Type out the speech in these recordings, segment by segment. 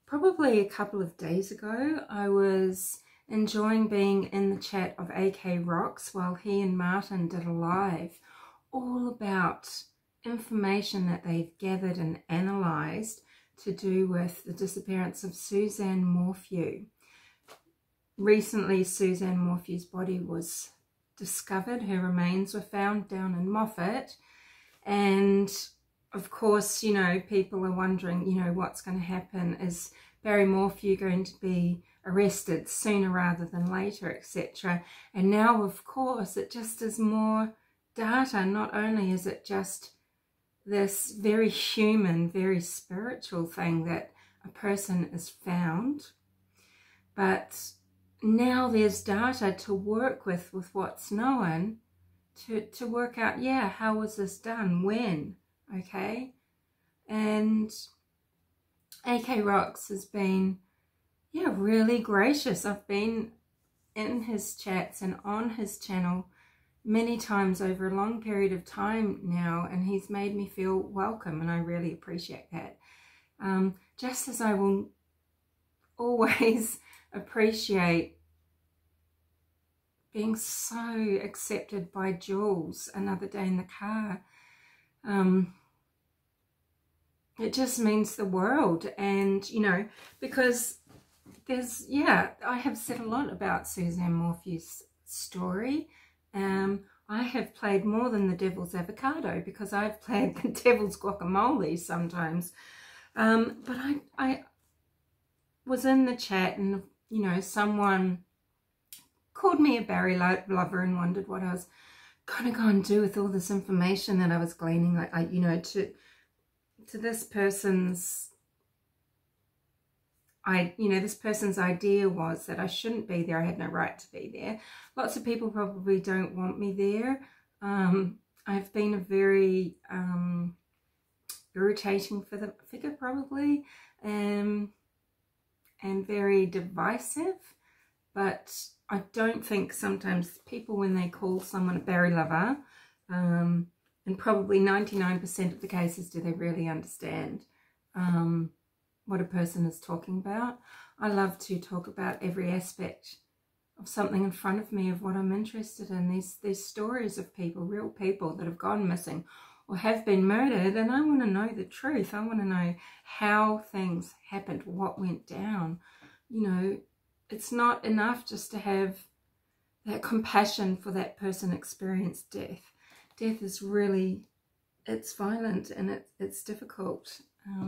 probably a couple of days ago, I was enjoying being in the chat of AK Rocks while he and Martin did a live all about information that they've gathered and analysed to do with the disappearance of Suzanne Morphew. Recently, Suzanne Morphew's body was discovered. Her remains were found down in Moffat. And of course, you know, people are wondering, you know, what's going to happen. Is Barry Morphew going to be arrested sooner rather than later, etc.? And now, of course, it just is more data. Not only is it just this very human, very spiritual thing that a person is found, but now there's data to work with what's known to work out, yeah, how was this done, when, okay? And AK Rocks has been, yeah, really gracious. I've been in his chats and on his channel many times over a long period of time now, and he's made me feel welcome, and I really appreciate that. Just as I will always appreciate being so accepted by Jules another day in the car. It just means the world. And, you know, because there's, yeah, I have said a lot about Suzanne Morphew's story. I have played more than the devil's avocado, because I've played the devil's guacamole sometimes. But I was in the chat, and, you know, someone called me a Barry lover and wondered what I was going to go and do with all this information that I was gleaning. Like, you know, to this person's, this person's idea was that I shouldn't be there. I had no right to be there. Lots of people probably don't want me there. I've been a very irritating figure probably, and very divisive. But I don't think sometimes people, when they call someone a Barry lover, and probably 99% of the cases, do they really understand what a person is talking about. I love to talk about every aspect of something in front of me, of what I'm interested in. These stories of people, real people that have gone missing or have been murdered, and I want to know the truth. I want to know how things happened, what went down. You know, it's not enough just to have that compassion for that person experienced death. Death is really, it's violent, and it's difficult,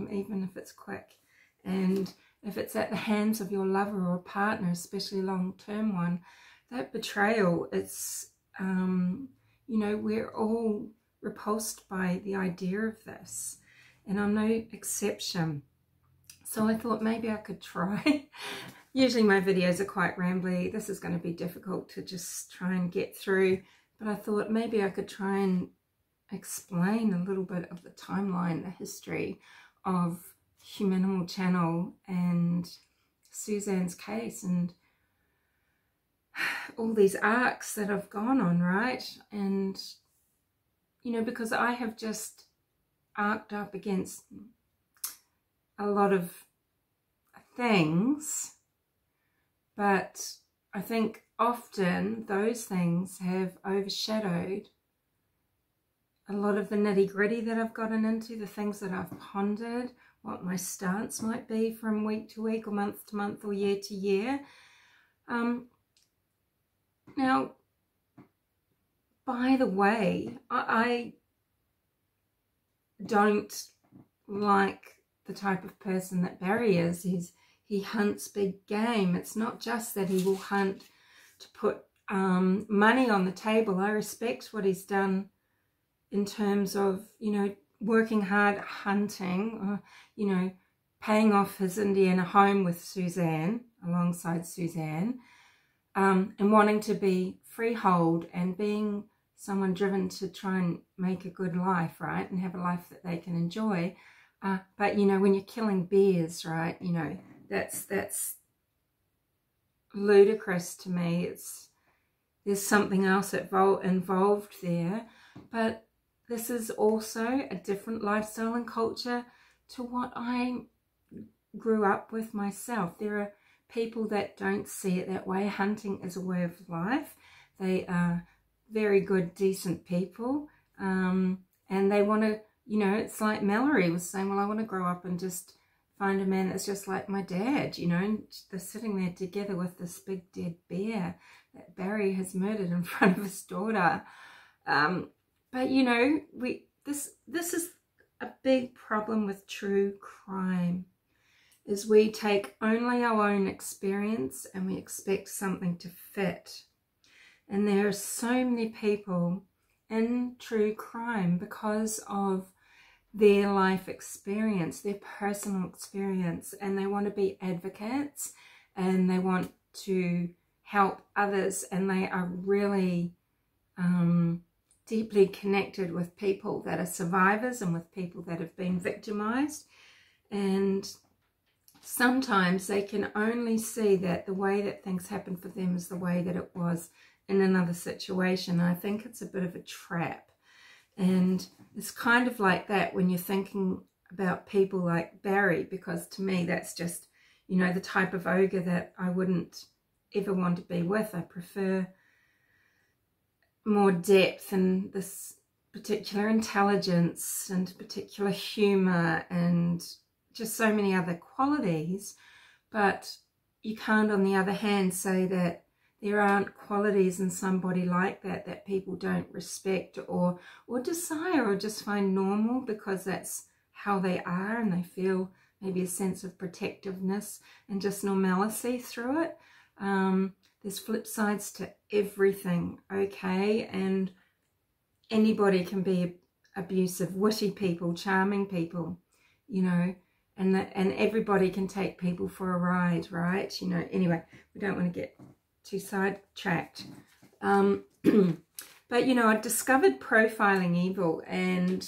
even if it's quick. And if it's at the hands of your lover or partner, especially a long-term one, that betrayal, it's, you know, we're all repulsed by the idea of this, and I'm no exception. So I thought maybe I could try. Usually my videos are quite rambly. This is going to be difficult to just try and get through, but I thought maybe I could try and explain a little bit of the timeline, the history of Humanimal Channel and Suzanne's case, and all these arcs that have gone on, right? And, you know, because I have just arced up against a lot of things, but I think often those things have overshadowed a lot of the nitty-gritty that I've gotten into, the things that I've pondered, what my stance might be from week to week or month to month or year to year. Now, by the way, I don't like the type of person that Barry is. He hunts big game. It's not just that he will hunt to put money on the table. I respect what he's done in terms of, you know, working hard, hunting, you know, paying off his Indiana home with Suzanne, alongside Suzanne, and wanting to be freehold and being someone driven to try and make a good life, right, and have a life that they can enjoy. But, you know, when you're killing bears, right, you know, that's ludicrous to me. There's something else involved there. But this is also a different lifestyle and culture to what I grew up with myself. There are people that don't see it that way. Hunting is a way of life. They are very good, decent people. And they want to, you know, it's like Mallory was saying, well, I want to grow up and just find a man that's just like my dad, you know, and they're sitting there together with this big dead bear that Barry has murdered in front of his daughter. But, you know, this is a big problem with true crime, is we take only our own experience and we expect something to fit. And there are so many people in true crime because of their life experience, their personal experience, and they want to be advocates and they want to help others, and they are really deeply connected with people that are survivors and with people that have been victimized. And sometimes they can only see that the way that things happen for them is the way that it was in another situation. I think it's a bit of a trap. And it's kind of like that when you're thinking about people like Barry, because to me that's just, you know, the type of ogre that I wouldn't ever want to be with. I prefer more depth and this particular intelligence and particular humor and just so many other qualities. But you can't, on the other hand, say that there aren't qualities in somebody like that that people don't respect or desire or just find normal because that's how they are, and they feel maybe a sense of protectiveness and just normalcy through it. There's flip sides to everything, okay? And anybody can be abusive, witty people, charming people, you know, and everybody can take people for a ride, right? You know, anyway, we don't want to get too sidetracked. But, you know, I discovered profiling evil, and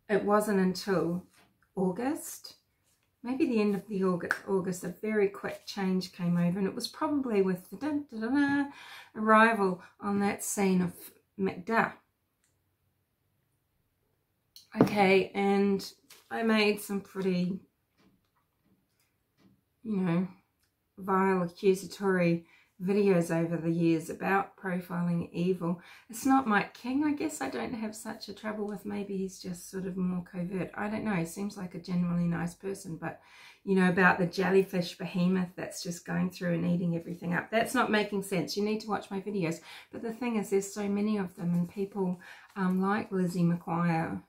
it wasn't until August, maybe the end of the August, a very quick change came over, and it was probably with the arrival on that scene of Macduff. Okay, and I made some pretty, you know, vile accusatory videos over the years about profiling evil. It's not Mike King. I guess I don't have such a trouble with. Maybe he's just sort of more covert. I don't know. He seems like a genuinely nice person. But, you know, about the jellyfish behemoth that's just going through and eating everything up. That's not making sense. You need to watch my videos. But the thing is, there's so many of them, and people like Lizzie McGuire,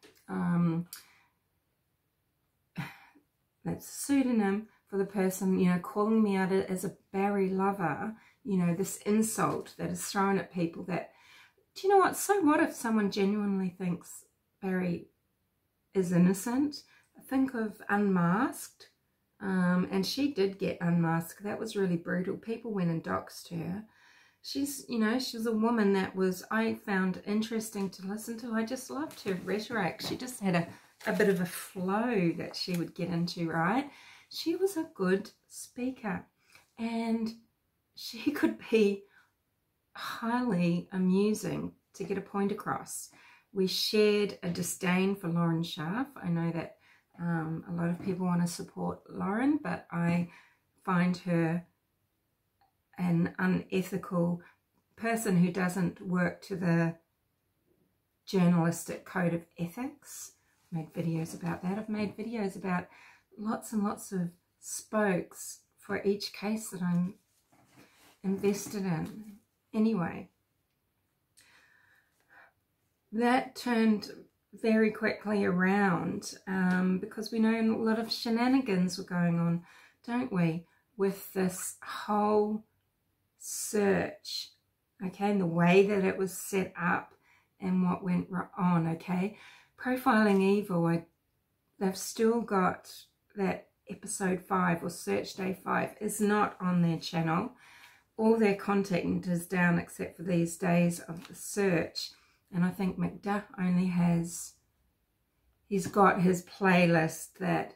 that's a pseudonym for the person, you know, calling me out as a Barry lover. You know, this insult that is thrown at people that, do you know what, so what if someone genuinely thinks Barry is innocent? Think of Unmasked, and she did get unmasked. That was really brutal. People went and doxed her. She's, you know, she's a woman that was, I found interesting to listen to. I just loved her rhetoric. She just had a bit of a flow that she would get into, right? She was a good speaker, and she could be highly amusing to get a point across. We shared a disdain for Lauren Schaff. I know that a lot of people want to support Lauren, but I find her an unethical person who doesn't work to the journalistic code of ethics. I've made videos about that. I've made videos about lots and lots of spokes for each case that I'm invested in. Anyway, that turned very quickly around because we know a lot of shenanigans were going on, don't we, with this whole search, okay, and the way that it was set up and what went on, okay. Profiling Evil, they've still got that episode 5 or search day 5 is not on their channel. All their content is down except for these days of the search. And I think Macduff only has, he's got his playlist that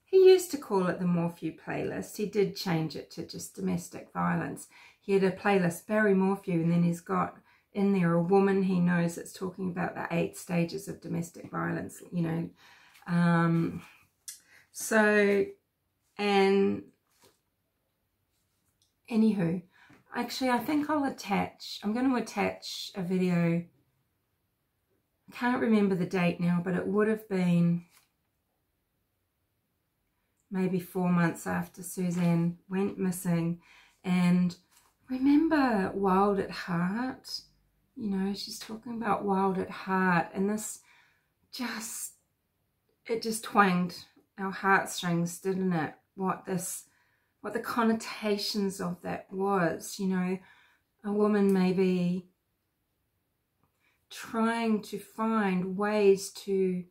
he used to call it the Morphew playlist. He did change it to just domestic violence. He had a playlist, Barry Morphew, and then he's got in there a woman he knows that's talking about the 8 stages of domestic violence, you know. And Anywho, actually, I think I'm going to attach a video. I can't remember the date now, but it would have been maybe 4 months after Suzanne went missing. And remember Wild at Heart? You know, she's talking about Wild at Heart, and this it just twanged our heartstrings, didn't it? What the connotations of that was, you know, a woman maybe trying to find ways to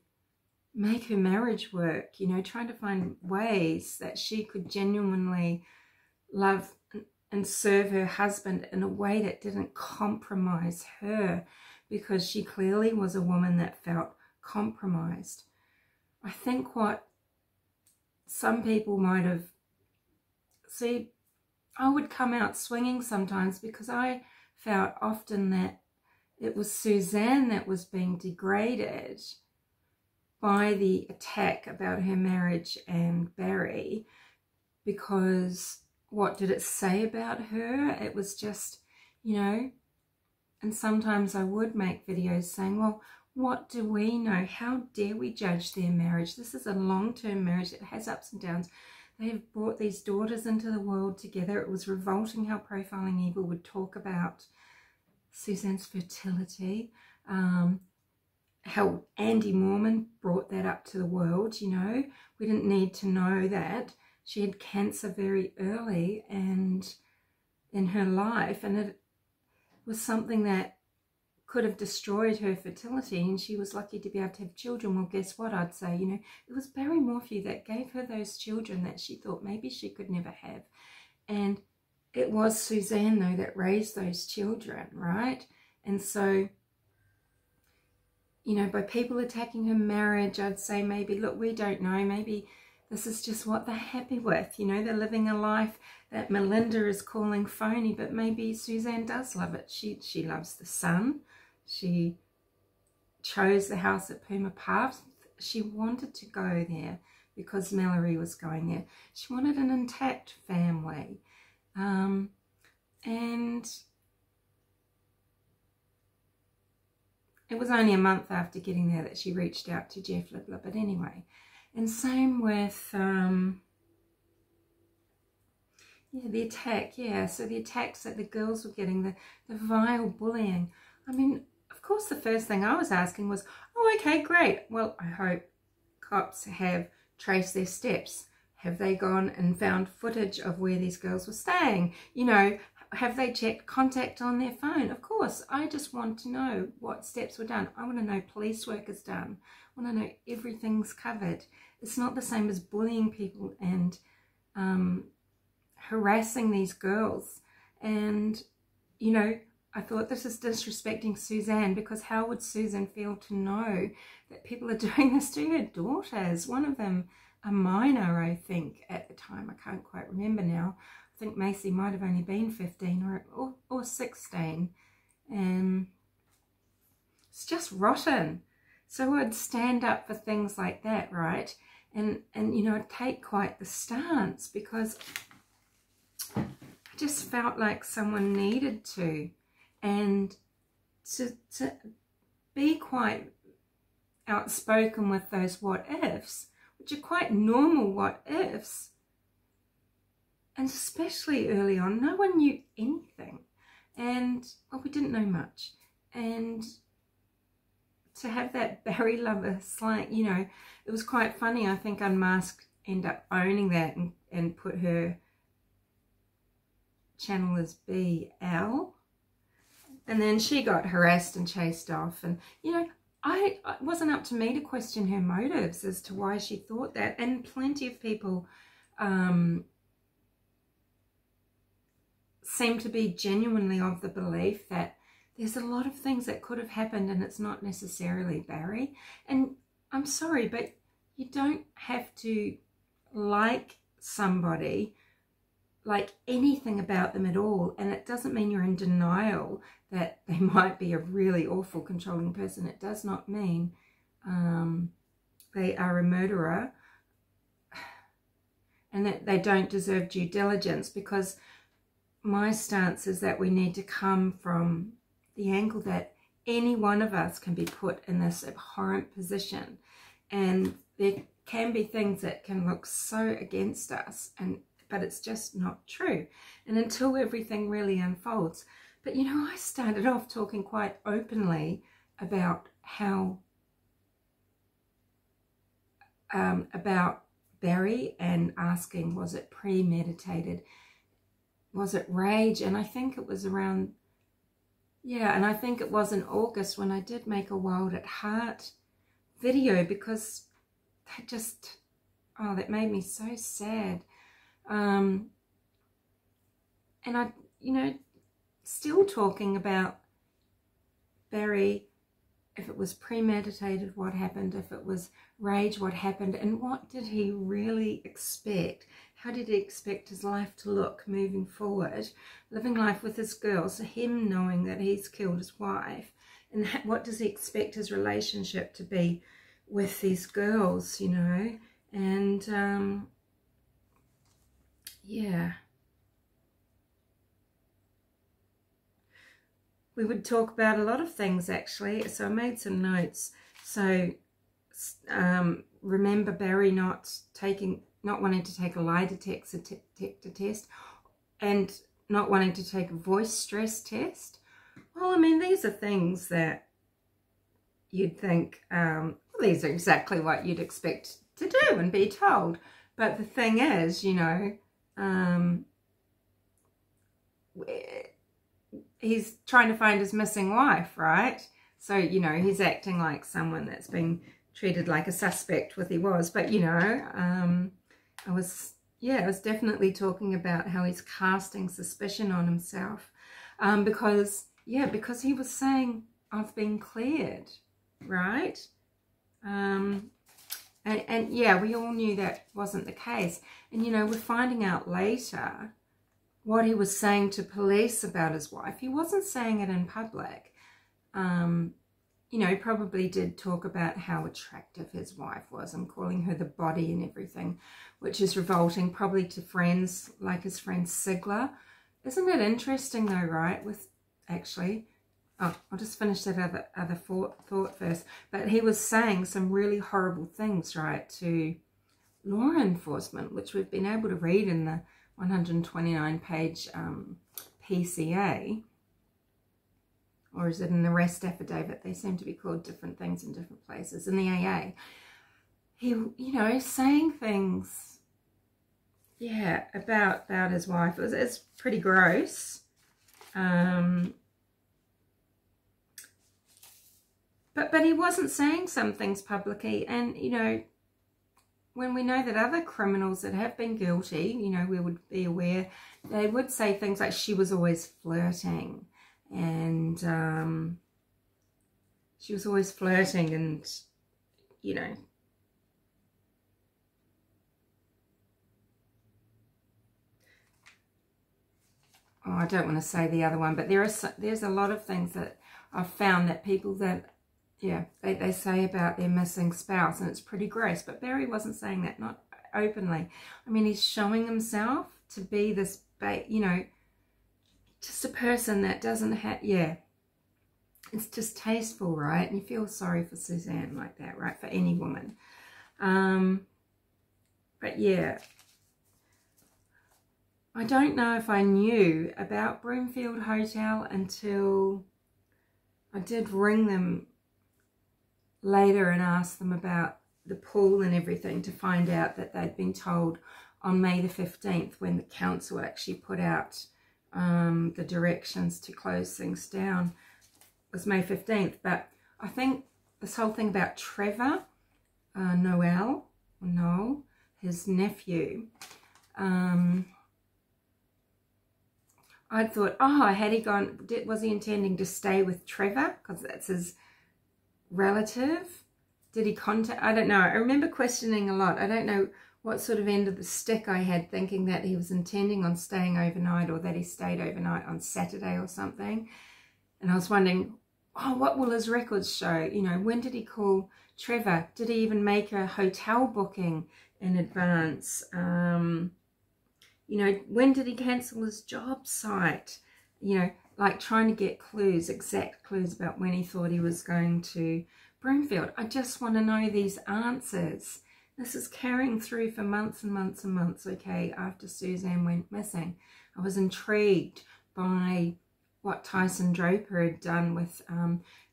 make her marriage work, you know, trying to find ways that she could genuinely love and serve her husband in a way that didn't compromise her, because she clearly was a woman that felt compromised. I think what some people might have, see, I would come out swinging sometimes because I felt often that it was Suzanne that was being degraded by the attack about her marriage and Barry, because what did it say about her? It was just, you know, and sometimes I would make videos saying, well, what do we know? How dare we judge their marriage? This is a long-term marriage that has ups and downs. They have brought these daughters into the world together. It was revolting how Profiling Evil would talk about Suzanne's fertility, how Andy Mormon brought that up to the world, you know. We didn't need to know that. She had cancer very early and in her life, and it was something that could have destroyed her fertility, and she was lucky to be able to have children. Well, guess what I'd say, you know, it was Barry Morphew that gave her those children that she thought maybe she could never have. And it was Suzanne, though, that raised those children, right? And so, you know, by people attacking her marriage, I'd say maybe, look, we don't know, maybe this is just what they're happy with. You know, they're living a life that Melinda is calling phony, but maybe Suzanne does love it. She loves the sun. She chose the house at Puma Path. She wanted to go there because Mallory was going there. She wanted an intact family. And it was only a month after getting there that she reached out to Jeff Libler. But anyway, and same with, the attack, so the attacks that the girls were getting, the vile bullying. I mean, of course, the first thing I was asking was, oh, okay, great. Well, I hope cops have traced their steps. Have they gone and found footage of where these girls were staying? You know, have they checked contact on their phone? Of course, I just want to know what steps were done. I want to know police work is done. I want to know everything's covered. It's not the same as bullying people and harassing these girls. And, you know, I thought this is disrespecting Suzanne, because how would Suzanne feel to know that people are doing this to her daughters? One of them, a minor, I think, at the time. I can't quite remember now. I think Macy might have only been 15 or 16. And it's just rotten. So I'd stand up for things like that, right? And you know, I'd take quite the stance, because I just felt like someone needed to. And to be quite outspoken with those what ifs, which are quite normal what ifs. And especially early on, no one knew anything. And, well, we didn't know much. And to have that Barry lover slang, you know, it was quite funny. I think Unmasked ended up owning that and put her channel as BL. And then she got harassed and chased off. And, you know, it wasn't up to me to question her motives as to why she thought that. And plenty of people seem to be genuinely of the belief that there's a lot of things that could have happened and it's not necessarily Barry. And I'm sorry, but you don't have to like somebody, like anything about them at all. And it doesn't mean you're in denial that they might be a really awful, controlling person. It does not mean they are a murderer and that they don't deserve due diligence, because my stance is that we need to come from the angle that any one of us can be put in this abhorrent position, and there can be things that can look so against us, but it's just not true. And until everything really unfolds. But you know, I started off talking quite openly about how about Barry, and asking, was it premeditated? Was it rage? And I think it was around, yeah, and I think it was in August when I did make a Wild at Heart video, because that just, oh, that made me so sad. And I, you know, still talking about Barry, if it was premeditated, what happened? If it was rage, what happened? And what did he really expect? How did he expect his life to look moving forward? Living life with his girls, him knowing that he's killed his wife. And what does he expect his relationship to be with these girls, you know? And, yeah. We would talk about a lot of things, actually. So I made some notes. So remember Barry not wanting to take a lie detector test, and not wanting to take a voice stress test. Well, I mean, these are things that you'd think, well, these are exactly what you'd expect to do and be told. But the thing is, you know, he's trying to find his missing wife, right? So, you know, he's acting like someone that's been treated like a suspect, what he was. But, you know, I was definitely talking about how he's casting suspicion on himself. Because he was saying, I've been cleared, right? And yeah, we all knew that wasn't the case. And, you know, we're finding out later what he was saying to police about his wife. He wasn't saying it in public. You know, he probably did talk about how attractive his wife was and calling her the body and everything, which is revolting probably to friends like his friend Sigler. Isn't it interesting though, right? Oh, I'll just finish that other thought first. But he was saying some really horrible things, right, to law enforcement, which we've been able to read in the 129-page PCA, or is it an arrest affidavit? They seem to be called different things in different places. In the AA, he, you know, saying things, yeah, about his wife. It's pretty gross. But he wasn't saying some things publicly, and you know, when we know that other criminals that have been guilty, you know, we would be aware, they would say things like she was always flirting, and she was always flirting, and, you know, oh, I don't want to say the other one, but there's a lot of things that I've found that people that, yeah, they say about their missing spouse, and it's pretty gross. But Barry wasn't saying that, not openly. I mean, he's showing himself to be this, you know, just a person that doesn't have, yeah, it's distasteful, right? And you feel sorry for Suzanne like that, right? For any woman. But yeah, I don't know if I knew about Broomfield Hotel until I did ring them later and ask them about the pool and everything, to find out that they'd been told on May the 15th, when the council actually put out the directions to close things down, was May 15th. But I think this whole thing about Trevor, Noel, his nephew, I thought, oh, had he gone, was he intending to stay with Trevor because that's his relative? Did he contact, I don't know. I remember questioning a lot. I don't know what sort of end of the stick I had, thinking that he was intending on staying overnight, or that he stayed overnight on Saturday or something. And I was wondering, oh, what will his records show? You know, when did he call Trevor? Did he even make a hotel booking in advance? You know, when did he cancel his job site? You know, like trying to get clues, exact clues about when he thought he was going to Broomfield. I just want to know these answers. This is carrying through for months and months and months, okay, after Suzanne went missing. I was intrigued by what Tyson Draper had done with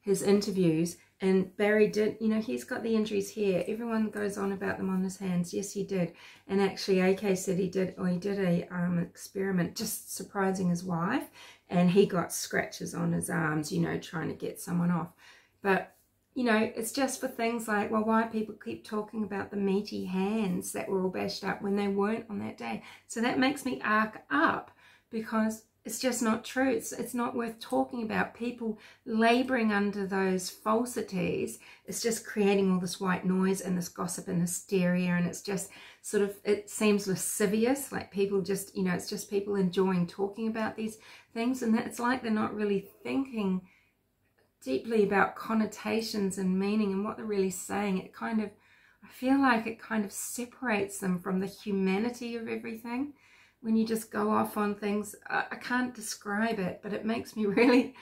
his interviews. And Barry did, you know, he's got the injuries here. Everyone goes on about them on his hands. Yes, he did. And actually, AK said he did a experiment, just surprising his wife. And he got scratches on his arms, you know, trying to get someone off. But, you know, it's just for things like, well, why people keep talking about the meaty hands that were all bashed up when they weren't on that day. So that makes me arc up, because it's just not true. It's not worth talking about. People laboring under those falsities. It's just creating all this white noise and this gossip and hysteria, and it's just sort of, it seems lascivious, like people just, you know, it's just people enjoying talking about these things, and it's like they're not really thinking deeply about connotations and meaning and what they're really saying. It kind of, I feel like it kind of separates them from the humanity of everything. When you just go off on things, I can't describe it, but it makes me really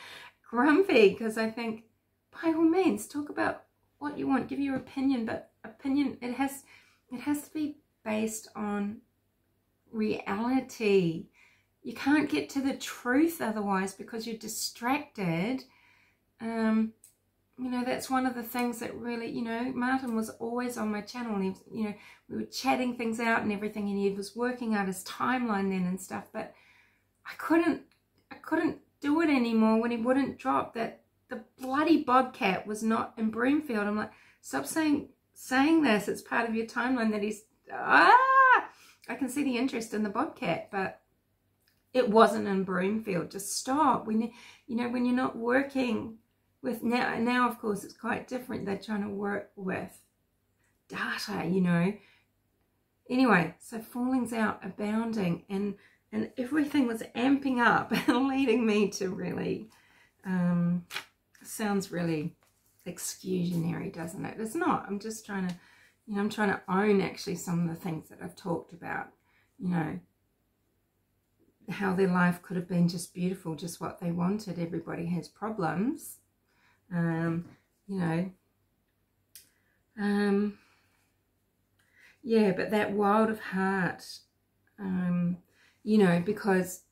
grumpy, because I think, by all means, talk about what you want, give your opinion, but opinion, it has to be based on reality. You can't get to the truth otherwise, because you're distracted. You know, that's one of the things that really, you know, Martin was always on my channel, and he was, you know, we were chatting things out and everything, and he was working out his timeline then and stuff, but I couldn't do it anymore when he wouldn't drop that the bloody bobcat was not in Broomfield. I'm like, stop saying this. It's part of your timeline that he's, I can see the interest in the bobcat, but it wasn't in Broomfield. Just stop. When you know, when you're not working with now of course it's quite different. They're trying to work with data, you know. Anyway, so fallings out abounding, and everything was amping up and leading me to really, sounds really exclusionary, doesn't it? It's not. I'm just trying to, you know, I'm trying to own actually some of the things that I've talked about, you know, how their life could have been just beautiful, just what they wanted. Everybody has problems. You know, yeah, but that wild of heart, you know, because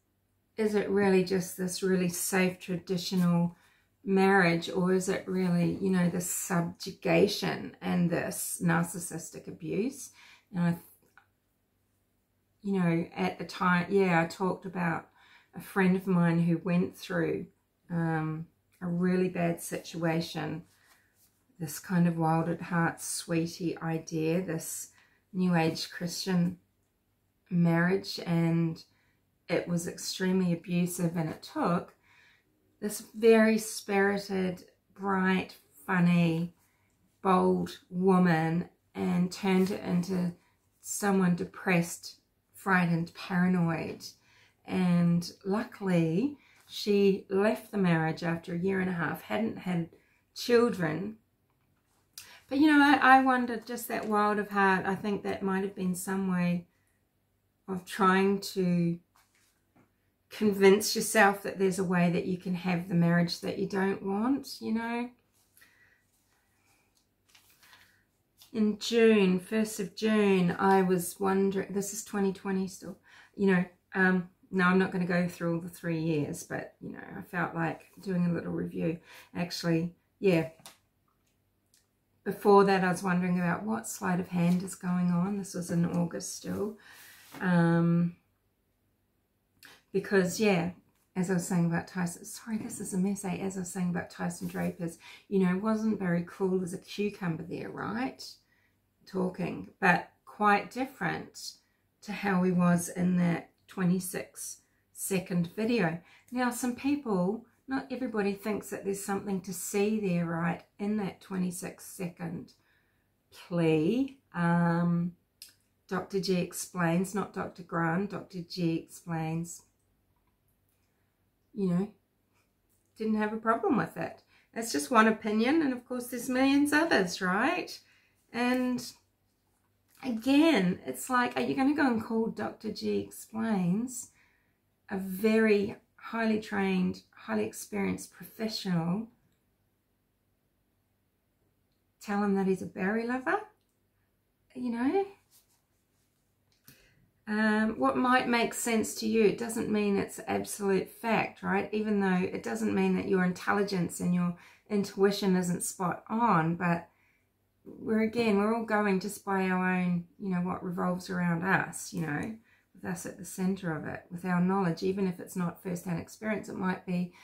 is it really just this really safe traditional marriage, or is it really, you know, this subjugation and this narcissistic abuse? And you know, at the time, yeah, I talked about a friend of mine who went through a really bad situation, this kind of wild at heart, sweetie idea, this New Age Christian marriage, and it was extremely abusive, and it took this very spirited, bright, funny, bold woman and turned it into someone depressed, frightened, paranoid. And luckily she left the marriage after 1.5 years, hadn't had children. But you know, I wondered, just that wild of heart, I think that might have been some way of trying to convince yourself that there's a way that you can have the marriage that you don't want, you know. In June, 1st of June, I was wondering, this is 2020 still, you know, no, I'm not going to go through all the 3 years, but, you know, I felt like doing a little review. Actually, yeah, before that I was wondering about what sleight of hand is going on. This was in August still. Because, yeah, as I was saying about Tyson, sorry, this is a mess, eh? As I was saying about Tyson Draper's, you know, wasn't very cool as a cucumber there, right? Talking, but quite different to how he was in that 26-second video. Now, some people, not everybody thinks that there's something to see there, right, in that 26-second plea. Dr. G explains, not Dr. Grant, Dr. G explains, you know, didn't have a problem with it. That's just one opinion, and of course there's millions others, right? And again, it's like, are you going to go and call Dr. G Explains, a very highly trained, highly experienced professional, tell him that he's a berry lover? You know, what might make sense to you, it doesn't mean it's absolute fact, right? Even though it doesn't mean that your intelligence and your intuition isn't spot on, but we're all going just by our own, you know, what revolves around us, you know, with us at the center of it, with our knowledge. Even if it's not first-hand experience, it might be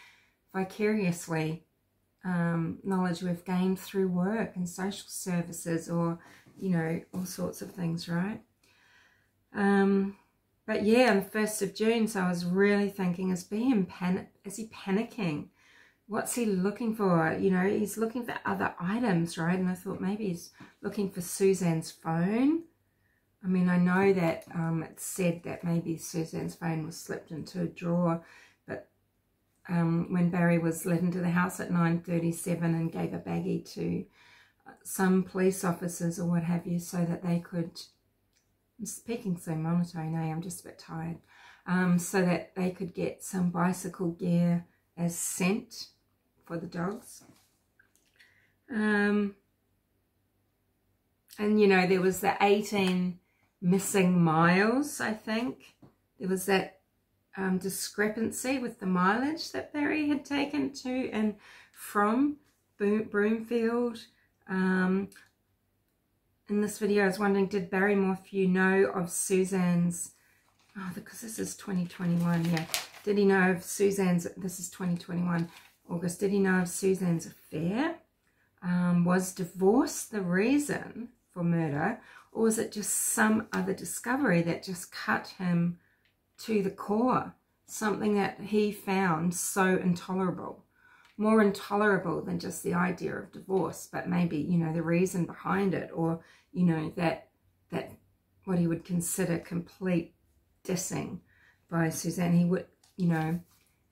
vicariously knowledge we've gained through work and social services, or, you know, all sorts of things, right? But yeah, on the 1st of June, so I was really thinking, is he panicking? What's he looking for? You know, he's looking for other items, right? And I thought maybe he's looking for Suzanne's phone. I mean, I know that it's said that maybe Suzanne's phone was slipped into a drawer, but when Barry was let into the house at 9:37 and gave a baggie to some police officers or what have you, so that they could, I'm speaking so monotone, I'm just a bit tired, so that they could get some bicycle gear as scent for the dogs. And, you know, there was the 18 missing miles, I think. There was that discrepancy with the mileage that Barry had taken to and from Broomfield. In this video, I was wondering, did Barry Morphew know of Suzanne's, because this is 2021, yeah. Did he know of Suzanne's, this is 2021, August, did he know of Suzanne's affair? Was divorce the reason for murder, or was it just some other discovery that just cut him to the core? Something that he found so intolerable, more intolerable than just the idea of divorce, but maybe, you know, the reason behind it, or, you know, that what he would consider complete dissing by Suzanne. He would, you know,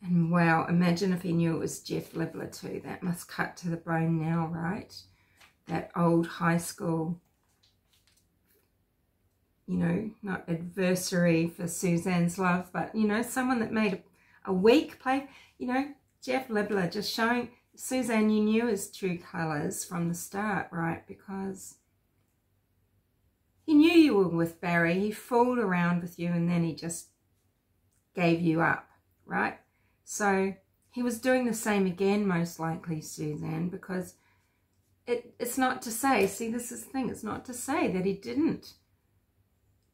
and wow, imagine if he knew it was Jeff Libler too. That must cut to the bone now, right? That old high school, you know, not adversary for Suzanne's love, but, you know, someone that made a weak play, you know, Jeff Libler, just showing Suzanne, you knew his true colours from the start, right? Because he knew you were with Barry. He fooled around with you and then he just gave you up, right? So he was doing the same again, most likely, Suzanne, because it's not to say, see, this is the thing, it's not to say that he didn't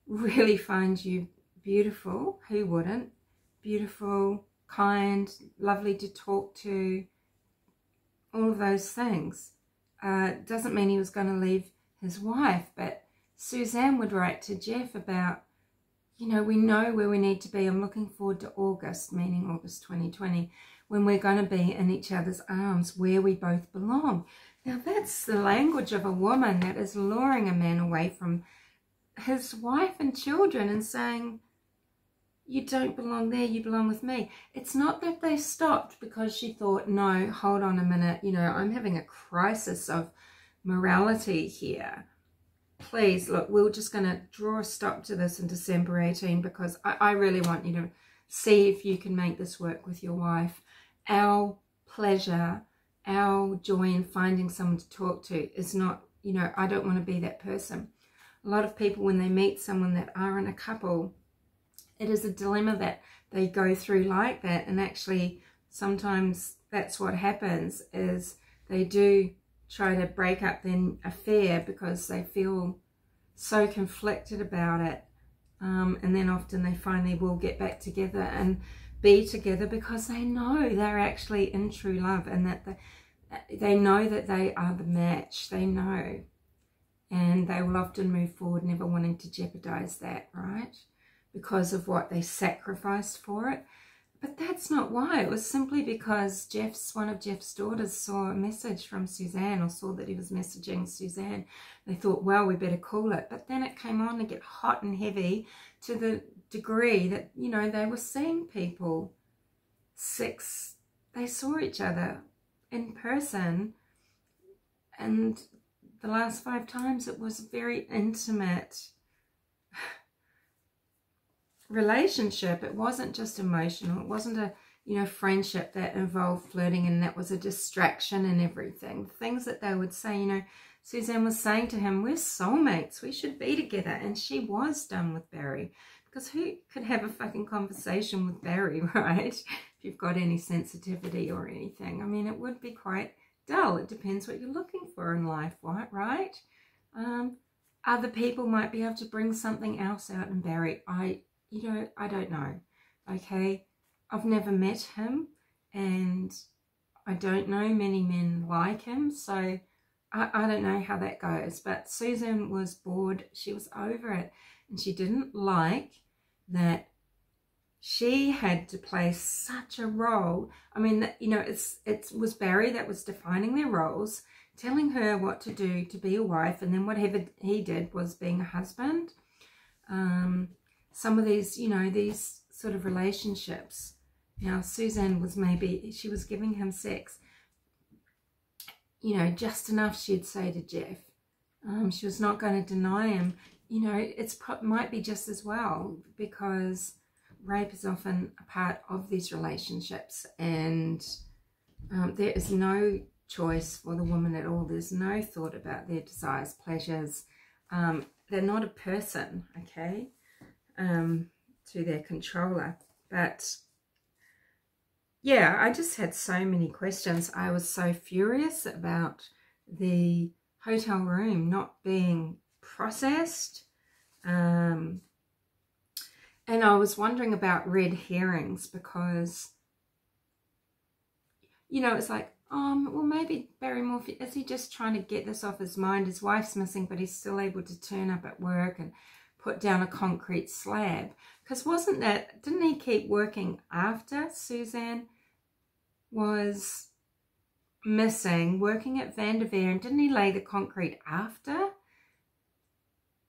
really find you beautiful. Who wouldn't? Beautiful, kind, lovely to talk to, all of those things. Doesn't mean he was going to leave his wife, but Suzanne would write to Jeff about, you know, we know where we need to be. I'm looking forward to August, meaning August 2020, when we're going to be in each other's arms, where we both belong. Now that's the language of a woman that is luring a man away from his wife and children and saying, you don't belong there, you belong with me. It's not that they stopped because she thought, no, hold on a minute, you know, I'm having a crisis of morality here. Please, look, we're just going to draw a stop to this in December 18 because I really want you to see if you can make this work with your wife. Our pleasure, our joy in finding someone to talk to is not, you know, I don't want to be that person. A lot of people, when they meet someone that are in a couple, it is a dilemma that they go through like that. And actually, sometimes that's what happens, is they do try to break up their affair because they feel so conflicted about it. And then often they finally will get back together and be together because they know they're actually in true love, and that they know that they are the match. They know. And they will often move forward never wanting to jeopardize that, right? Because of what they sacrificed for it. But that's not why. It was simply because one of Jeff's daughters saw a message from Suzanne, or saw that he was messaging Suzanne. They thought, well, we better call it. But then it came on to get hot and heavy to the degree that, you know, they were seeing people. They saw each other in person, and the last 5 times it was a very intimate relationship. It wasn't just emotional. It wasn't a, you know, friendship that involved flirting and that was a distraction and everything. The things that they would say, you know, Suzanne was saying to him, we're soulmates, we should be together. And she was done with Barry. Because who could have a fucking conversation with Barry, right? If you've got any sensitivity or anything. I mean, it would be quite dull. It depends what you're looking for in life, right? Other people might be able to bring something else out in Barry. I don't know, okay? I've never met him, and I don't know many men like him, so I don't know how that goes. But Suzanne was bored. She was over it, and she didn't like that she had to play such a role. I mean, you know, it was Barry that was defining their roles, telling her what to do to be a wife, and then whatever he did was being a husband. Some of these, you know, these sort of relationships. Now, Suzanne was she was giving him sex, you know, just enough, she'd say to Jeff. She was not going to deny him. You know, might be just as well, because rape is often a part of these relationships, and there is no choice for the woman at all. There's no thought about their desires, pleasures. They're not a person, okay, to their controller. But yeah, I just had so many questions. I was so furious about the hotel room not being processed. And I was wondering about red herrings, because, you know, it's like, well, maybe Barry Morphew, is he just trying to get this off his mind? His wife's missing, but he's still able to turn up at work and put down a concrete slab. Because didn't he keep working after Suzanne was missing, working at Vanderveer, and didn't he lay the concrete after?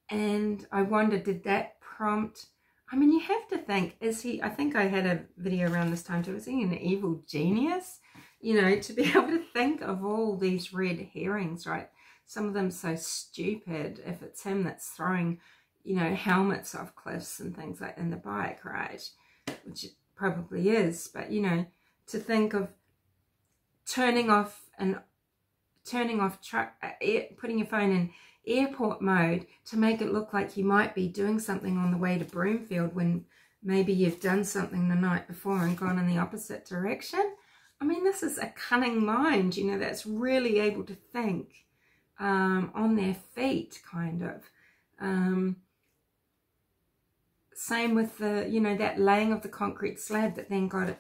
And I wonder, did that prompt, I mean, you have to think, I think I had a video around this time too, is he an evil genius? You know, to be able to think of all these red herrings, right? Some of them so stupid, if it's him that's throwing, you know, helmets off cliffs and things like in the bike, right? Which it probably is, but, you know, to think of putting your phone in airport mode to make it look like you might be doing something on the way to Broomfield when maybe you've done something the night before and gone in the opposite direction. I mean, this is a cunning mind, you know, that's really able to think on their feet, kind of. Same with the, you know, that laying of the concrete slab that then got a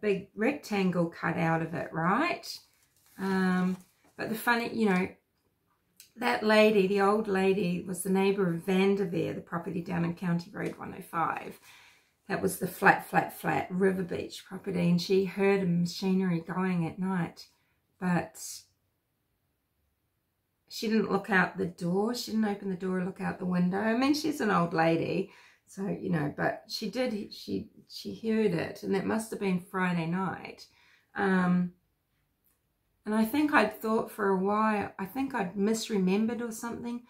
big rectangle cut out of it, right? But the funny, you know, that lady, the old lady, was the neighbour of Vanderveer, the property down in County Road 105. That was the flat River Beach property, and she heard a machinery going at night, but she didn't look out the door. She didn't open the door or look out the window. I mean, she's an old lady, so, you know, but she did, she heard it, and it must have been Friday night. And I think I'd thought for a while, I think I'd misremembered or something,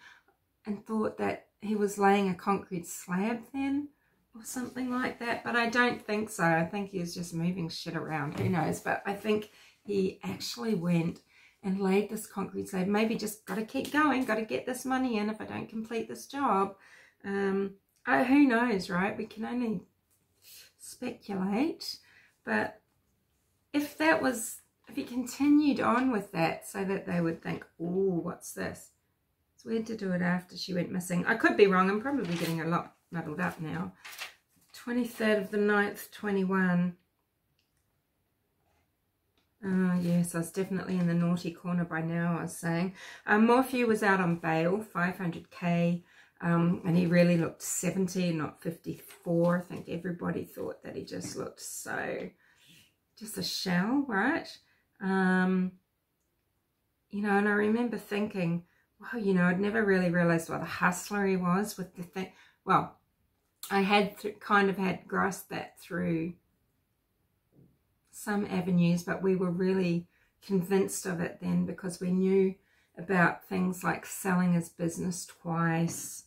and thought that he was laying a concrete slab then, or something like that. But I don't think so. I think he was just moving shit around. Who knows? But I think he actually went and laid this concrete slab. Maybe just got to keep going. Got to get this money in if I don't complete this job. Who knows, right? We can only speculate. But if he continued on with that so that they would think, oh, what's this? It's weird to do it after she went missing. I could be wrong. I'm probably getting a lot muddled up now. 23rd of the 9th, 21. Oh, yes, I was definitely in the naughty corner by now, I was saying. Morphew was out on bail, 500k, and he really looked 70, not 54. I think everybody thought that he just looked so, just a shell, right? You know, and I remember thinking, wow, you know, I'd never really realised what a hustler he was with the thing. Well, I had kind of had grasped that through some avenues, but we were really convinced of it then because we knew about things like selling his business twice.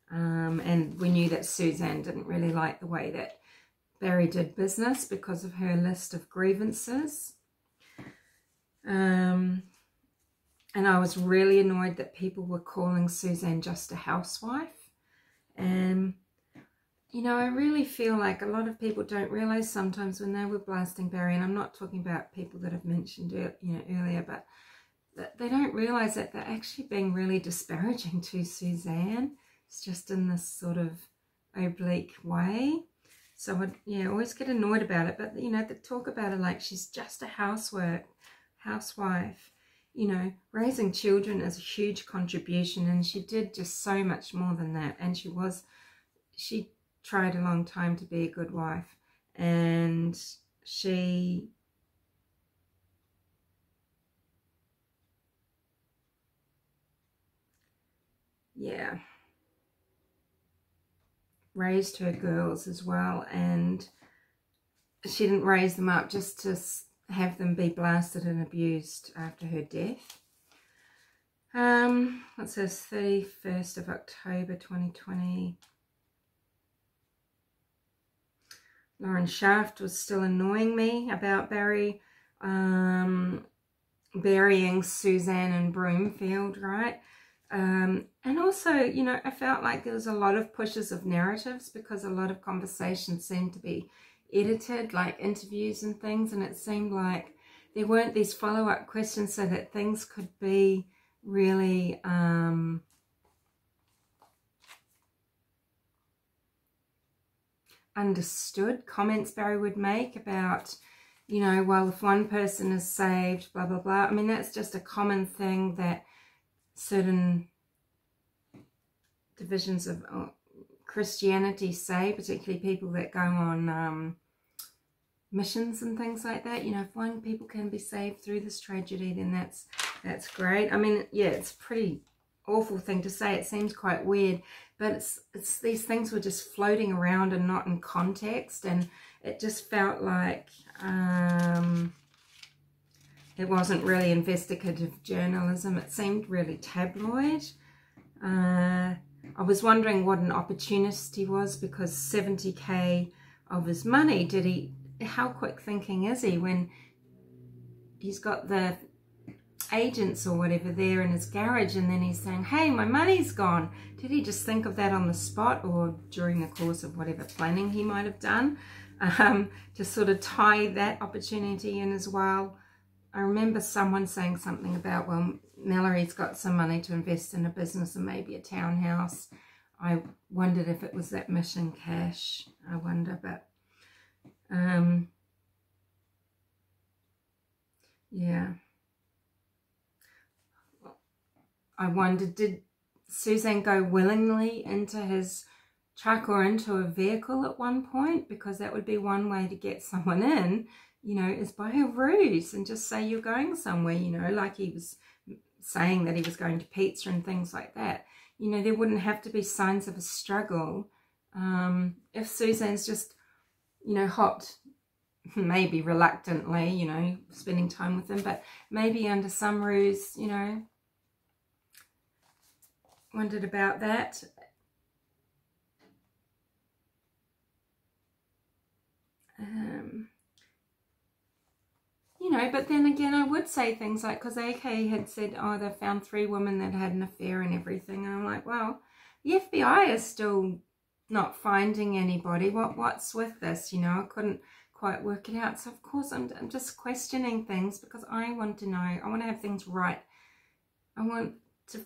And we knew that Suzanne didn't really like the way that Barry did business because of her list of grievances. And I was really annoyed that people were calling Suzanne just a housewife. And, you know, I really feel like a lot of people don't realise sometimes when they were blasting Barry, and I'm not talking about people that I've mentioned earlier, but that they don't realise that they're actually being really disparaging to Suzanne. It's just in this sort of oblique way. So I always get annoyed about it. But, you know, they talk about her like she's just a housewife. You know, raising children is a huge contribution, and she did just so much more than that. And she tried a long time to be a good wife, and she raised her girls as well, and she didn't raise them up just to have them be blasted and abused after her death. It says 31st of October 2020. Lauren Shaft was still annoying me about Barry burying Suzanne in Broomfield, right? And also, you know, I felt like there was a lot of pushes of narratives because a lot of conversations seemed to be edited, like interviews and things, and it seemed like there weren't these follow-up questions so that things could be really understood. Comments Barry would make about, you know, well, if one person is saved, blah, blah, blah. I mean, that's just a common thing that certain divisions of Christianity say, particularly people that go on missions and things like that. You know, if one people can be saved through this tragedy, then that's great. I mean, yeah, it's a pretty awful thing to say. It seems quite weird, but it's these things were just floating around and not in context, and it just felt like it wasn't really investigative journalism. It seemed really tabloid. I was wondering what an opportunist he was, because 70k of his money, how quick thinking is he when he's got the agents or whatever there in his garage, and then he's saying, hey, my money's gone. Did he just think of that on the spot or during the course of whatever planning he might have done, to sort of tie that opportunity in as well? I remember someone saying something about, well, Mallory's got some money to invest in a business and maybe a townhouse. I wondered if it was that mission cash. I wonder, but yeah. I wondered, did Suzanne go willingly into his truck or into a vehicle at one point? Because that would be one way to get someone in, you know, is by a ruse and just say you're going somewhere, you know, like he was saying that he was going to pizza and things like that. You know, there wouldn't have to be signs of a struggle. If Suzanne's just, you know, hopped, maybe reluctantly, you know, spending time with him, but maybe under some ruse, you know, wondered about that. You know, but then again, I would say things like, because AK had said, oh, they found 3 women that had an affair and everything. And I'm like, well, the FBI is still not finding anybody. What's with this? You know, I couldn't quite work it out. So, of course, I'm just questioning things because I want to know. I want to have things right. I want to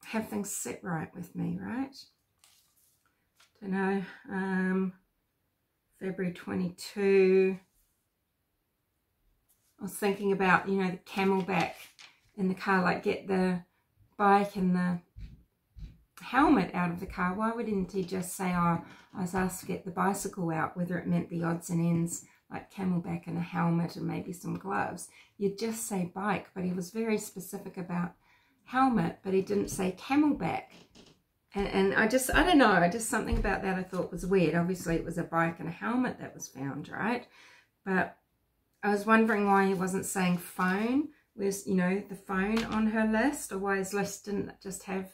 have things sit right with me, right? Don't know. February 22. I was thinking about, you know, the camelback in the car, like get the bike and the helmet out of the car. Why wouldn't he just say, oh, I was asked to get the bicycle out, whether it meant the odds and ends, like camelback and a helmet and maybe some gloves. You'd just say bike, but he was very specific about helmet, but he didn't say camelback. And I don't know, just something about that I thought was weird. Obviously it was a bike and a helmet that was found, right? But I was wondering why he wasn't saying phone, Where's, you know, the phone on her list, or why his list didn't just have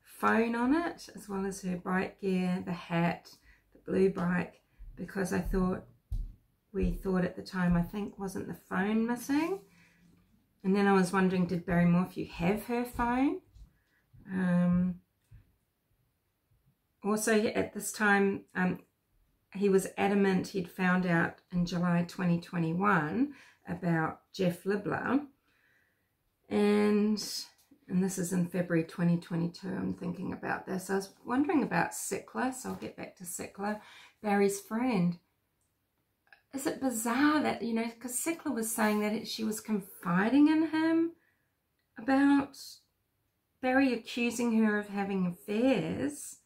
phone on it, as well as her bike gear, the hat, the blue bike, because we thought at the time, I think, wasn't the phone missing? And then I was wondering, did Barry Morphew have her phone? Also at this time, he was adamant he'd found out in July 2021 about Jeff Libler, and this is in February 2022. I'm thinking about this. I was wondering about Sickler, so I'll get back to Sickler, Barry's friend. Is it bizarre that, you know, because Sickler was saying that she was confiding in him about Barry accusing her of having affairs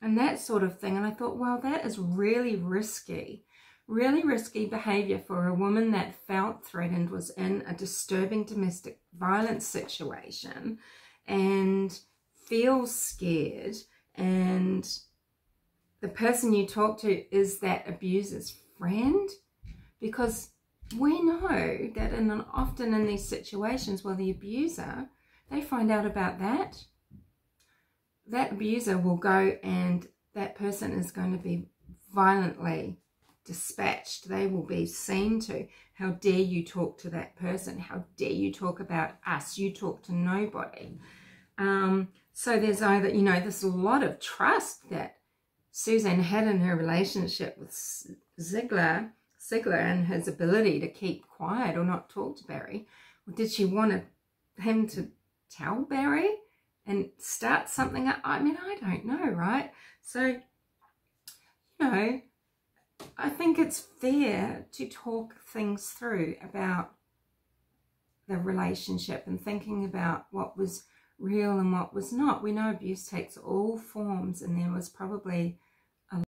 and that sort of thing. And I thought, well, that is really risky behavior for a woman that felt threatened, was in a disturbing domestic violence situation and feels scared, and the person you talk to is that abuser's friend. Because we know that often in these situations, well, the abuser, they find out about that abuser will go, and that person is going to be violently dispatched. They will be seen to. How dare you talk to that person? How dare you talk about us? You talk to nobody. So there's either, you know, there's a lot of trust that Suzanne had in her relationship with Ziegler and his ability to keep quiet or not talk to Barry. Or did she want him to tell Barry and start something up? I mean, I don't know, right? So, you know, I think it's fair to talk things through about the relationship and thinking about what was real and what was not. We know abuse takes all forms, and there was probably